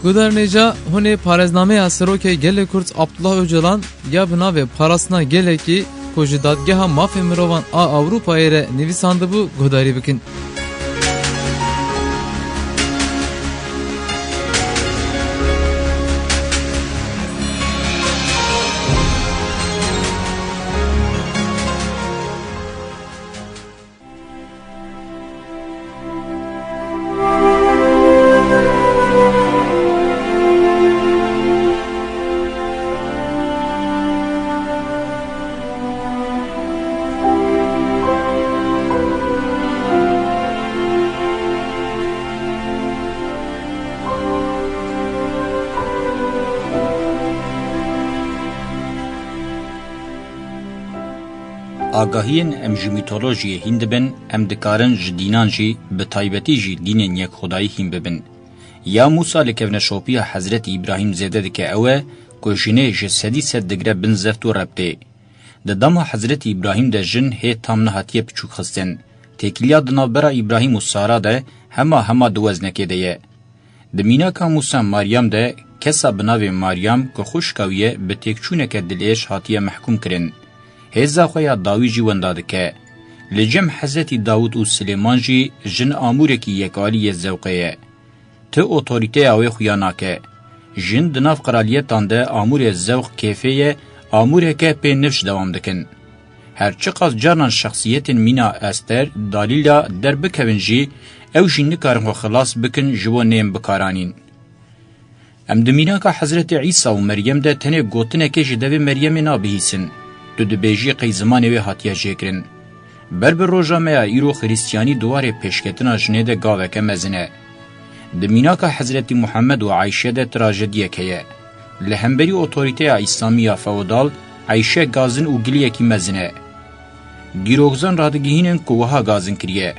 Guderneca hune parezname asroke gele Kurt Abdullah Öcalan ya bina ve parasına gele ki koji dadgeha mafya mirovan a Avrupa ere nivisandı bu gudari bikin. آگاهین ام جی میتولوژی هند بن ام دکارن جدینان جی به تایبتی جی دین یک خدایی هیم ببن. یا موسی لکونا شوپی حضرت ابراهیم زیده دکه اوه کجنه جسدی سد دگره بن زفت و ربطه. ددام حضرت ابراهیم ده جن هی تام نهاتیه بچوک خستن. تکیلیا دنابرا ابراهیم و سارا ده هما دوزنکه ده. دمینا که موسی مریم ده کسا بناوی مریم که خوشکاویه به تکچونه که دلیش هاتیه محکوم کرن. هزا خویا داوی جی ونداده که لجم حضرت داود و سلیمان جی جن آموره کی یکالی زوقیه. ته اوتوریته اوی خویا ناکه. جن دناف قرالیتان ده آمور زوق کیفیه آموره که پی نفش دوام دکن. هرچه قاس جارنان شخصیت مینا استر دالیلا در بکوین جی او جی نکارن خلاص بکن جوو نیم بکارانین. ام دمینا که حضرت عیسی و مریم ده تنه گوتنه که جدوی مریم نابهیسن. دو دبیجی قی زمانه وی هاتیه جکرن. بر روژا میا ایرو خریستیانی دواره پیشکتنا جنه ده گاوه که مزنه. دمینا که حضرت محمد و عایشه ده تراجدیه که لهمبری اوتوریته اسلامی فودال عایشه گازن و گلیه کی مزنه. دیروگزان رادگیهینن کوها گازن کریه.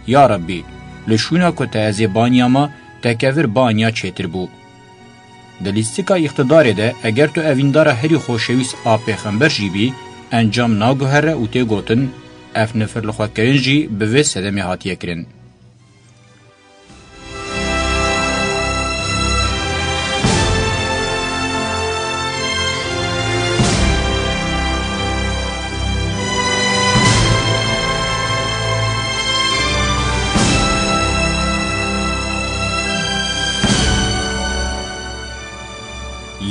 یا ربی، لشونا که تازه بانیاما تکفر بانیا چیتر بو. دلیستیکا اقتدار ده اگر تو اویندار هری خوشویس آپیخنبر جی بی انجام ناگوهره او تی گوتن اف نفر لخوا کرن جی بوی سدمی هاتیه کرن.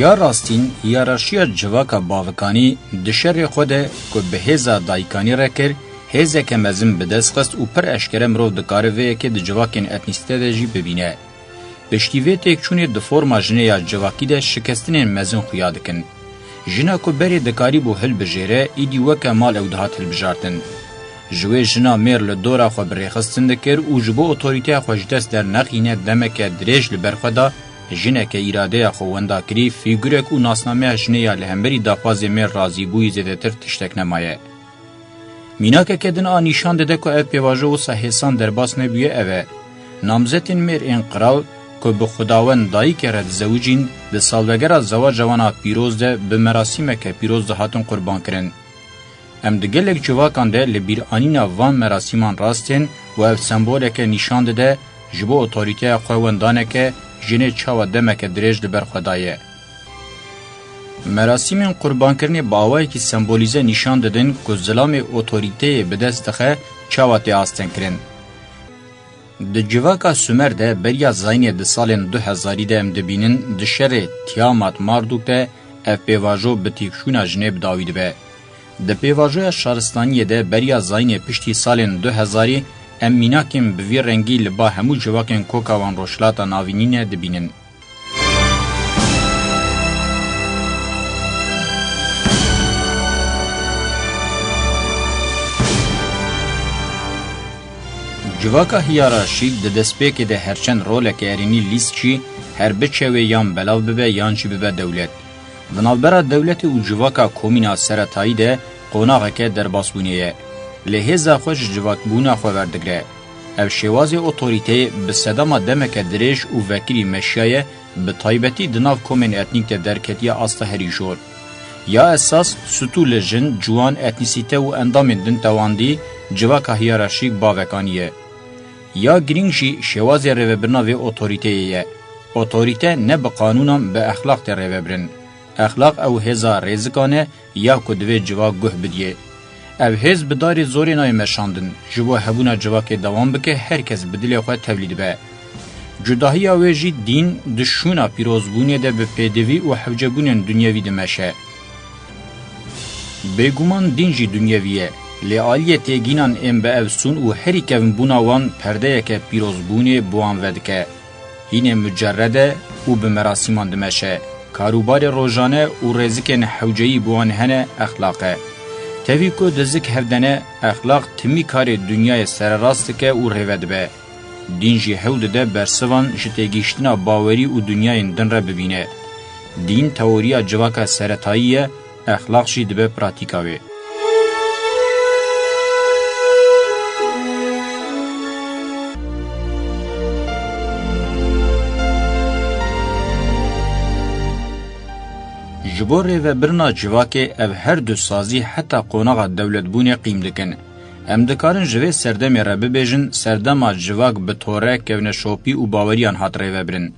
یا راستین هیرارشیا جواکا باوکانی دشر خوده که به هزا دایکانی را کر هزا که مزم بدست خست و پر اشکره مرو دکاره وی که ده جواکین اتنیسته ده جی ببینه. بشتیوه تک چونه ده فرما جنه یا جواکی ده شکستنین مزم خویا دکن. جنا که بری دکاری بو هل بجیره ایدی وکا مال او دهات هل بجارتن. جوه جنا میر لدورا خو بریخستن دکر و جبو اوتوریته خوشدست در نقینه دمک دریج لبرخودا جنه که اراده خوانده کری فیگورک و ناسنامه جنه یا لهمبری داخواز میر رازی بوی زیده تر تشتک نمایه. مینا که کدن آنیشان دده که او پیواجه و سحیسان در باس نبیه اوه. نامزتین میر انقرال که به خداوند دایی که رد زوجین ده سالوگر زواج جوانا پیروز ده به مراسمه که پیروز ده هاتون قربان کرن. ام دگلک جواکان ده لبیر آنینا وان مراسمان راستین و او سمبوله که نشان دده جبو اوتوریته خواهندانه که جنه چاوا دمک دریج لبر خدایه. مراسم قربان کرنی باوایی که سمبولیزه نشان دادن که ظلام اوتوریته به دست دخه چاوا تیاستن کرن. ده جواکا سومر ده بریا زاینی ده سالن 2000 ده ام دبینن ده شر تیامات ماردوک ده اف پیواجو بتیکشونا جنب داوید به. ده پیواجو شارستانی ده بریا زاینی پشتی سالن 2000 ام میناکیم بوی رنگی لبا همو جواکن کوکاوان روشلاتا ناوینین دبینن. جواکا هیاراشیک ده دسپیک ده هرچند رولک ارینی لیست چی هر بچه یان بلاو ببه یان چی ببه دولت. ونالبرا دولت و جواکا کومینا سرطایی ده قوناغه که در باسبونیه. لهزا خوش جواک بونا خو وردگره. او شواز اوتوریته به صدام دمک دریش و وکیلی مشیایه به طایبتی دناف کومن اتنیک ده درکتیا آستا هری جور. یا اساس ستو لجن جوان اتنیسیته و اندام دن تواندی جواکا هیرارشیک باوکانیه. یا گرینگشی شواز روبرنا و اوتوریته یه. اوتوریته نه به قانونم به اخلاق ته ریوبرن. اخلاق او هزا رزکانه یا کدوی جوا گوه بدیه. او هز بداری زوری نای مشاندن جوا هبونا جوا که دوام بکه هر کس بدلی خود تولید به. جداهی اویجی دین دشونا پیروزبونی ده به پیدوی و حوجبونین دنیاوی دمشه. بگومان دین جی دنیاویه. لیالیه تیگینان ام به افسون و هری کون بوناوان پرده که پیروزبونی بوان ودکه. هین مجرده و به مراسیمان دمشه. کاروبار روزانه و رزق حوجهی بوان هنه اخلاقه. تفی کو دزک هفدنه اخلاق تمی کار دنیای سرراست که او روید به. دین جی حود ده برسوان جتگیشتنا باوری و دنیای دن را ببینه. دین تئوریا جواکا سرطاییه، اخلاق جی دبه پراتیکاوی. جبور و برنا جواکه او هر دو سازی حتی قوناغ دولت بونه قیم دکن. ام دکارن جوه سردم ربه بیجن سردم جواک به طوره کونه شوپی و باوریان هات ریوه برن.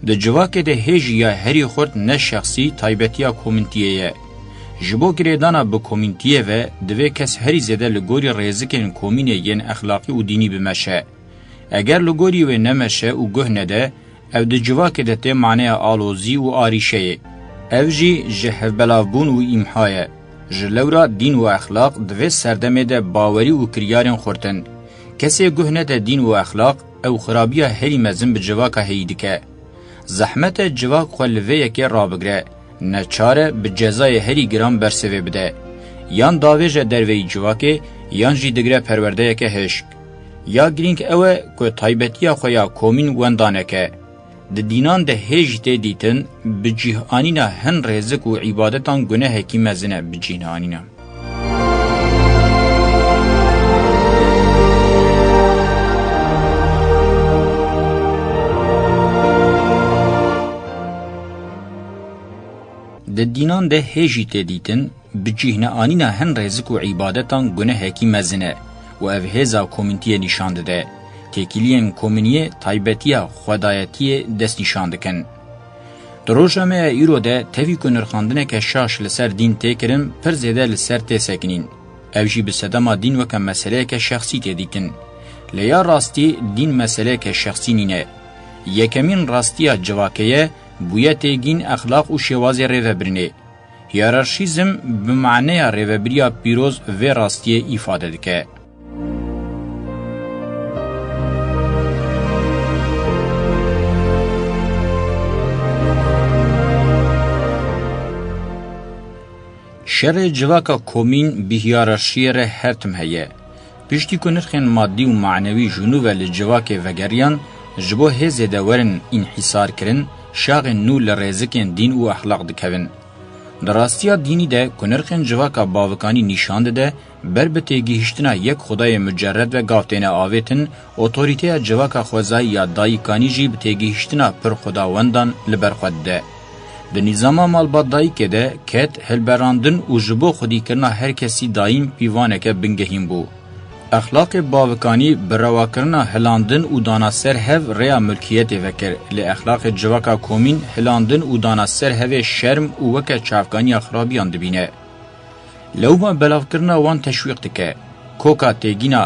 ده جواکه ده هیجی یا هری خورد نه شخصی تایبتیا کومنتیه. جبو گریدانا به کومنتیه و دوه کس هری زده لگوری ریزکن کومینه ین اخلاقی و دینی بمشه. اگر لگوری و نمشه و گه نده او ده جواکه ده ته معنی آلوزی و آریشه. او جی جهف بلافبون و ایمحایه. جلورا دین و اخلاق دوی سردمه ده باوری و کریارن خورتن. کسی گهنه ده دین و اخلاق او خرابیه هری مزن به جواکا هیدی که. زحمت جواک خلوه یکی را بگره. نچاره به جزای هری گرام برسوه بده. یان داویج دروی جواکه یان جی دگره پرورده یکی هشک. یا گرینگ اوه که تایبتیا خویا کومین وندانه که. د دینان ده هیج ته دیتن به جهانینا هن رزق و عبادتان گناه کی مزنه به جهانینا د دینان ده هیج ته دیتن به جهانینا هن رزق و عبادتان گناه کی مزنه و او هزا کومنتی نشان ده تکیلین کومنیه تایبتیا خدایتی دست نشان دکن. دروجمه ایرو ده تفی کنرخاندنه که شاش لسر دین تکرن پر زیده لسر تسکنین. اوجی بسدما دین وکم مسئله که شخصی تدیکن. لیا راستی دین مسئله که شخصی نینه. یکمین راستیا جواکیه بویه تگین اخلاق و شوازی ریوبرنه. هیرارشیزم بمعنی ریوبریا پیروز و راستی ایفاده دکه. شر جواکا کومین به هیرارشی ره هرتم هیه. پشتی کنرخین مادی و معنوی جنوب لجواک وگریان جبو هزه دورن انحصار کرن شاق نو لرزکین دین و اخلاق دکوین. دراستیا دینی ده کنرخین جواکا باوکانی نشانده ده بر به تیگیشتنا یک خدای مجرد و گافتین آویتن اوتوریته جواکا خوزای یا دایکانی جی به تیگیشتنا پر خداوندان لبرخود ده. د نظام مالبادایی که ده کت هلبراندن و جبو خودی کرنا هر کسی دایم پیوانه که بنگهیم بو. اخلاق باوکانی بروا کرنا هلاندن و داناسر هف ریا ملکیت وکر لی اخلاق جواکا کومین هلاندن و داناسر هف شرم و وکر چافگانی اخرابیان دبینه. لو ما بلاف کرنا وان تشویق دکه. کوکا تیگینا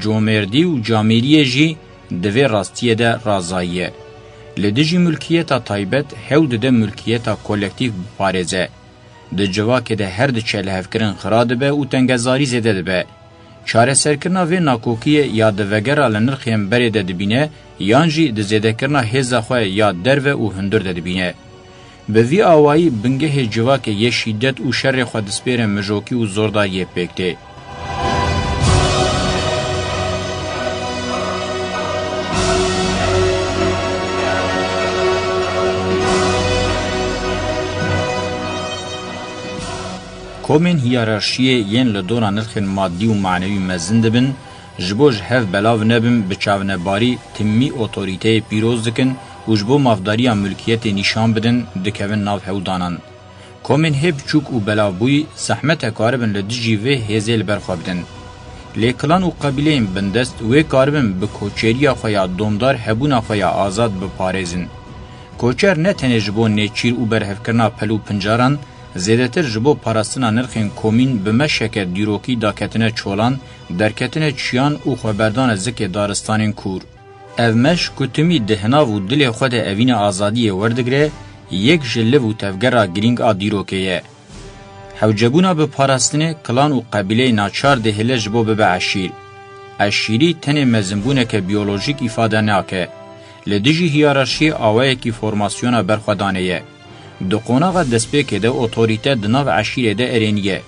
جومردی و جامیری جی دوی راستیه ده رازاییه. لدجی ملکیتا تایبت هود ده ملکیتا کولکتیو بپارزه. ده جواکه ده هر ده چلهف کرن خراده به و تنگزاری زده ده به. چاره سرکرنا و ناکوکیه یا ده وگره لنرخیم بره ده دبینه یانجی ده زده کرنا هزا خواه یا درو و هندر ده دبینه. به وی آوائی بنگه جواکه یه شیدت و شر خود سپیر مجوکی و زورداریه پکته. کومن هیرارشیه ین لدورا نرخین مادی و معنوی مزند بن جبوج هف بلاو نبن بچاونباری تمی اوتوریته پیروز دکن و جبو مافداریا ملکیت نشان بدن دکوین ناو هودانان. کومن هب چوک و بلاو بوی زحمت کاربن لدجی و هزیل برخوابدن. لیکلان و قبیلین بندست و کاربن بکوچریا خویا دومدار هبونا خویا آزاد بپارزن. کوچر نه تنه جبو نیچیر و برهفکرنا پلو پنجاران زیادتر جبو پاراستنا نرخین کومین به مشک دیروکی داکتنه چولان درکتنه چیان و خبردان زک دارستانین کور. اومش کتمی دهنا و دل خود اوین آزادی وردگره یک جله و تفگره گرینگ آ دیروکیه. حوجبونا به پاراستنه کلان و قبیله ناچار دهله جبو به عشیر. عشیری تنه مزنبونه که بیولوژیک ifade ناکه. لدیجی هیرارشی آوائه کی فرماسیونا برخوادانه دو قوناغا دسپیکه ده اوتوریته دناو عشیره ده ارینیه.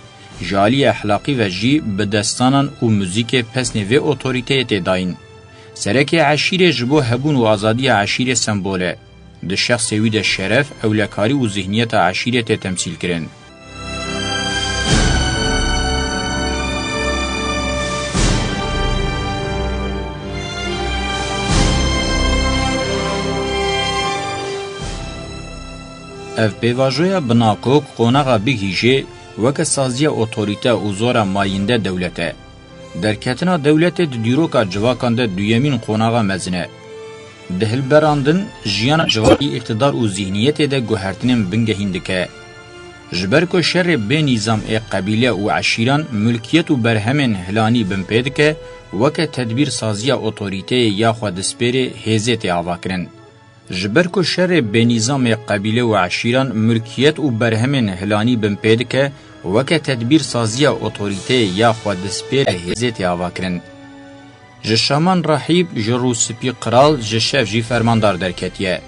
جالی احلاقی و جی به دستانان و موزیک پسنی و اوتوریته ته داین. سرک عشیره جبو هبون و آزادی عشیره سمبوله. ده شخصی ده شرف اولکاری و ذهنیت عشیره ته تمثیل کرن. اف بیواجویا بناکوک قوناغا بگیجه وکه سازی اوتوریته و زورا ماینده دولته. درکتنا دولت دیروکا جواکان ده دویمین قوناغا مزنه. دهل براندن جیان جواکی اقتدار و ذهنیت ده گوهرتنین بنگهیندکه. جبرکو شر به نظام قبیله و عشیران ملکیت و برهمن هلانی بمپیدکه وکه تدبیر سازی اوتوریته یا خودسپیر هزیت آواکرن. جبرکو شر به نظام قبیله و عشیران ملکیت و برهمن هلانی بمپیدکه وکه تدبیر سازی اوتوریته یا خودسپیر هزیت آواکرن. جشامان رحیب جروسپی قرال جشف جی فرماندار درکتیه.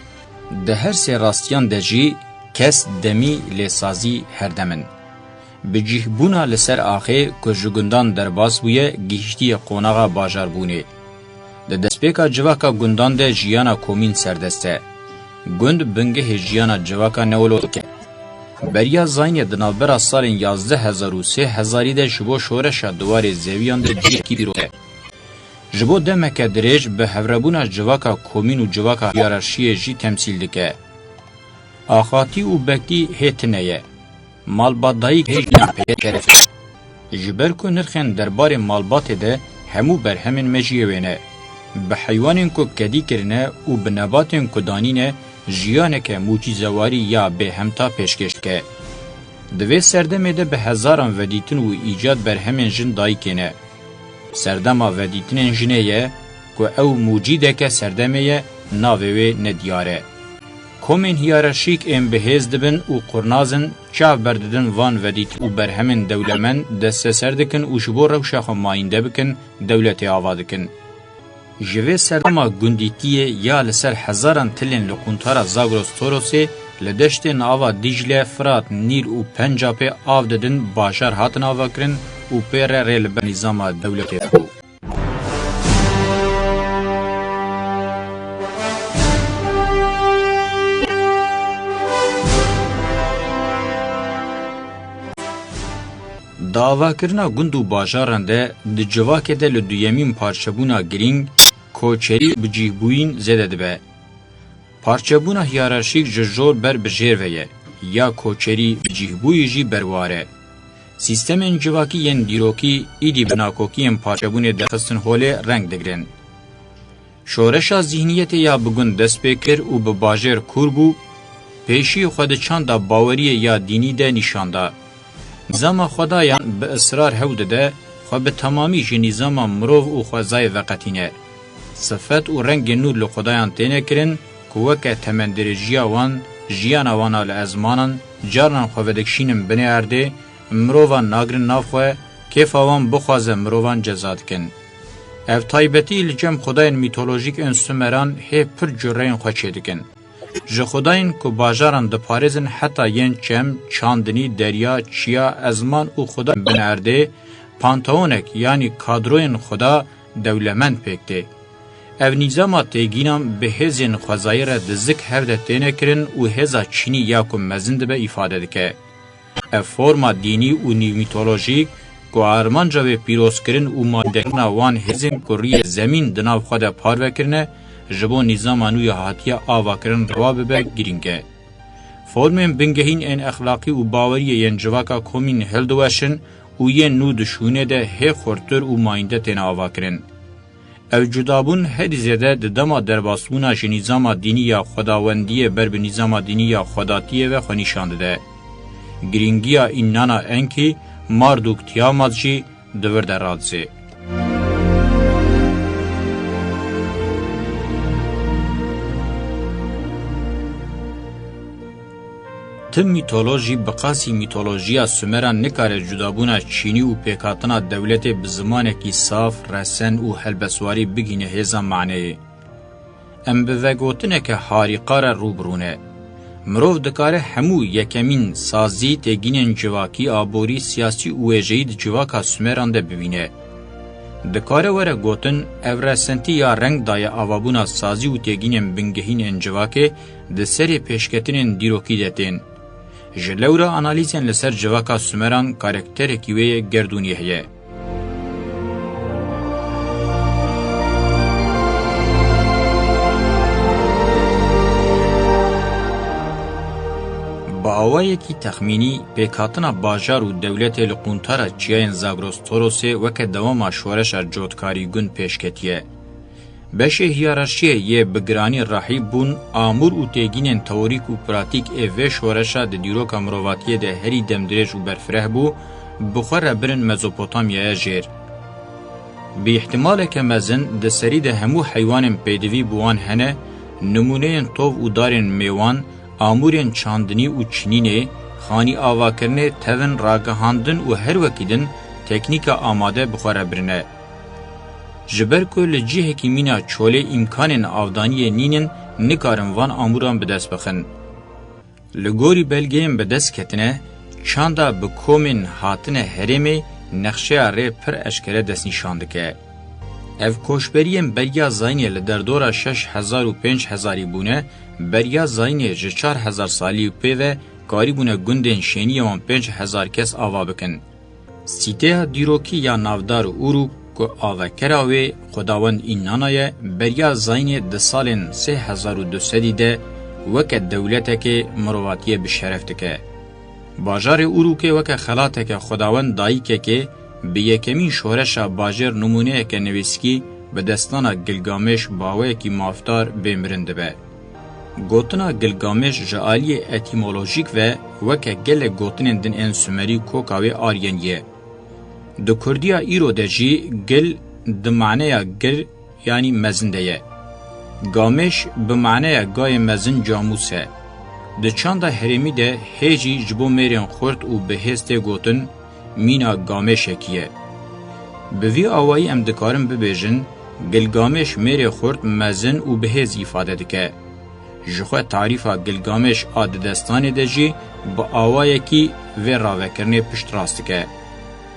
ده هر سی راستیان ده جی کس دمی لسازی هردمن. بجیه بونا لسر آخه که جگندان در باز بویه گیشتی قوناغا باجار بونه. ده دسپیکا جواکا گندان ده جیانا کومین سردسته. گند بنگه جیانا جواکا نولو که. بریا زاین دنالبرا سالین 11,003 ده جبو شورش دوار زیویان ده جیکی بیروه. جبو دمکه دریج به هوربونا جواکا کومین و جواکا هیرارشی جی تمثیل دکه. آخاتی و بکتی هیتنه مالبادایی هیجنا پیکرفه. جبرکو نرخن دربار مالبات ده همو بر همین مجیوینه. به حیوانین کو کدی کرنه و به نباتین کو دانینه جیانه که موجیزواری یا به همتا پیشکش که. دوی سردمه ده به هزاران ودیتن و ایجاد بر همین جن دایی کنه. سردما ودیتن جنه یه که او موجیده که سردمه یه ناوه ندیاره. کومین هیرارشیک ام بهز دبن و قرنازن چاو برددن وان ودیت و برهمن دولمن دست سردکن و شبور روشاخ ماینده بکن دولت آوادکن. جوه سردما گندیتیه یا لسر هزاران تلین لقونتارا زاگروس توروسی لدشت ناوا دیجله فرات نیل و پنجابه آو ددن باشار هاتن آوا کرن و پیر ریل به نظام دولت خو. داوا کرنا گندو باجاران ده د جواکه ده لدویمین پارچبونا گرینگ کوچری بجیبوین زده دبه. پارچبونا هیرارشیک جزور بر بجیروه یا کوچری بجیبوی جی برواره. سیستم جواکی ین دیروکی ایدی بناکوکی ین پارچبون دخستن حوله رنگ دگرن. شورشا ذهنیت یا بگون دست بکر و به باجر کور بو پیشی خود چند باوری یا دینی ده نشانده. نظام خدایان به اصرار هوده ده خو به تمامی جی نظام مروف و خوزای وقتینه. صفت و رنگ نور لخدایان تینه کرن که وکه تمندرجیا وان جیان وانا لازمانان جارن خوودکشینم بنی ارده مروفان ناگرن نافخوه کیف وان بخوازه مروفان جزاد کن. اف تایبتی لجم خدایان میتولوژیک انسومران هی پر جرین خوچه دکن. جه خداین که باجاران ده پارزن حتی ین چم، چاندنی، دریا، چیا، ازمان و خدا بنرده پانتاونک یعنی کادروین خدا دولمند پکته. او نظام تیگینام به هزین خوزایر دزک هفته تینه کرن و هزا چینی یاکم مزند به ifade دکه. او فرما دینی و میتولوژیک که آرمانجا به پیروز کرن و مادکن وان هزین کری زمین دناو خود پارو کرنه جبو نظام انوی هاتیه آوا کرن روابه به گرینگه. فرمین بنگهین این اخلاقی و باوری ین جواکا کومین هلدوشن و ین نو دشونه ده هی خورتر و ماینده تین آوا کرن. او جدابون هری زیده د دما درباسبونا جی نظام دینی یا خداوندی بر به نظام دینی یا خداتیه و خونیشانده ده. گرینگیا اینانا انکی ماردوک تیامات جی دورد رادزه. تم میتولوژی بقاسی میتولوژیا سومران نکاره جدابونا چینی و پیکاتنا دولت بزمانه کی صاف رسن و هلبسواری بگینه هزا معنی. ام بوگوتنه که حاریقار روبرونه. مروف دکاره همو یکمین سازی تگینن جواکی آبوری سیاسی و ویجید جواکا سومران ده ببینه. دکاره وره گوتن اورسنتی یا رنگ دای آوابونا سازی و تگینن بنگهین انجواکه ده سری پیشکتنین دیروکی دتین. جلورا انالیزین لسر جواکا سومران کارکتر کیوی گردونیه هیه. با آوائي کی تخمینی پیکاتنا باجار و دولت لقونتارا چیاین زاگروس توروسه وکه دوام شورش جوتکاری گون پیشکتیه. بشه هیرارشیه یه بگرانی راحی بون آمور و تیگینن تئوریک و پراتیک اوه شورشا ده دیروکا مرواتیه ده هری دمدرج و برفره بو بخور برن مزوپوتامیا جیر. به احتمال که مزن ده سری ده همو حیوان پیدوی بوان هنه نمونه طوف و دارن میوان آمورین چاندنی و چنینه خانی آواکرنه تون راگهاندن و هر وکیدن تکنیک آماده بخوره برنه. جبر که لجیه که مینا چوله امکان آودانی نینن نکارن وان آموران بدست بخن. لگوری بلگیم بدست کتنه چاندا بکومن هاتنه هرمه نقشه ره پر اشکره دست نشانده که. اف کوشبریم بریا زاینی لدردورا 6000 و 5000 بونه بریا زاینی ج 4000 سالی پیو کاری بونه گوندن شینی وان 5000 کس آوا بکن. سیته دیروکی یا نافدار اورو که آوا کراوی خداوند اینانای بریا زاینی ده سالن 3200 ده وکه دولته که مرواتیه بشرفته که. باجار اورو که وکه خلاته که خداوند دایی که به یکمین شورش باجر نمونه که نویسکی به دستان گلگامش باوه کی مافتار بمرنده به. گوتنا گلگامش جعالی اتیمولوژیک و وکه گل گوتنین دن ان سومری کوکاوی آرینیه. دو کردیا ایرو دجی گل د معنی گل یعنی مزنده. گامش به معنی گای مزن جاموسه. د چاندا هرمی ده هیجی جبو میرین خورد و به هسته گوتن مینا گامش کیه. به وی آوایی ام دکارم ببیجن گلگامش میره خورد مزن و بهز ifade دکه. جخواه تعریفا گلگامش آد دستانی دجی با آوایی کی و راوکرنه پشت راست که.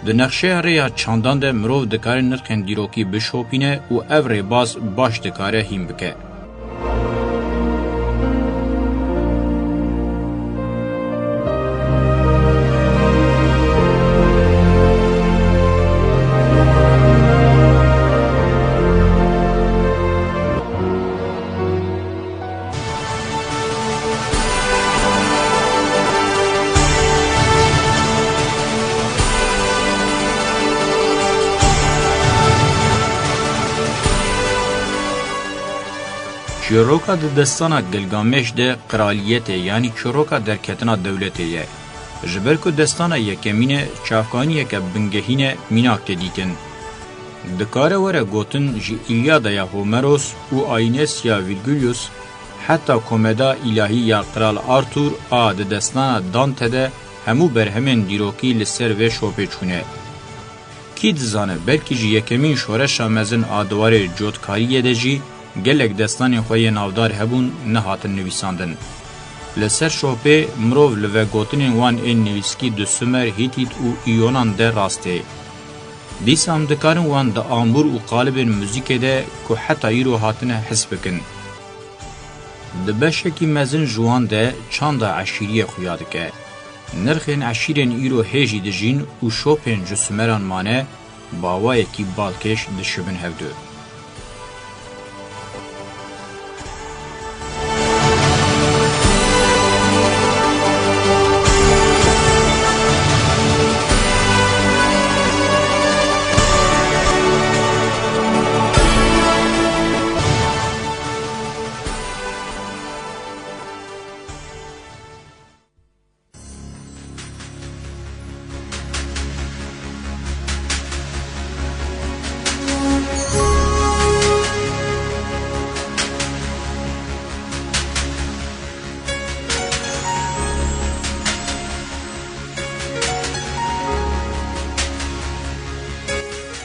ده نقشه ریا چاندان ده مروف دکاره نرخن دیروکی بشوپینه و او ری باز باش دکاره هیم بکه. چروکا د دستانا گلگامش ده قرالیته یعنی چروکا درکتنا دولته یه. جبر که دستانا یکمینه چافکانیه که بنگهینه میناک دیتن. دکاره وره گوتن جی ایلیادا یا هومروس و آینس یا ویرگولیوس حتی کومدا الهی یا قرال آرتور آد دستانا دانته ده همو برهمن دیروکی لسر و شوپه چونه. کی دزانه بلکی جی یکمین شورش مزن آدوار جوتکاریه ده جی گلک دستانی خوی نافدار هبون نهاتن نویساندن. لسر شوپه مروف لوه گوتنین وان این نویسکی دو سومر هیتیت و ایونان ده راسته. دیس هم دکارن وان ده آمور و قالب موزیک ده که حتی ایرو هاتن حس بکن. ده بشکی مزن جوان ده چند عشیری خویاده که. نرخین عشیرین ایرو هیجی ده جین و شوپین جو سومران مانه باوای کی بالکش ده شبن هفدو.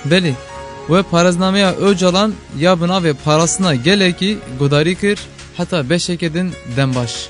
Beli ve paraznameya Öcalan ya buna ve parasına geleki godari kir hatta beşekedin dembaş.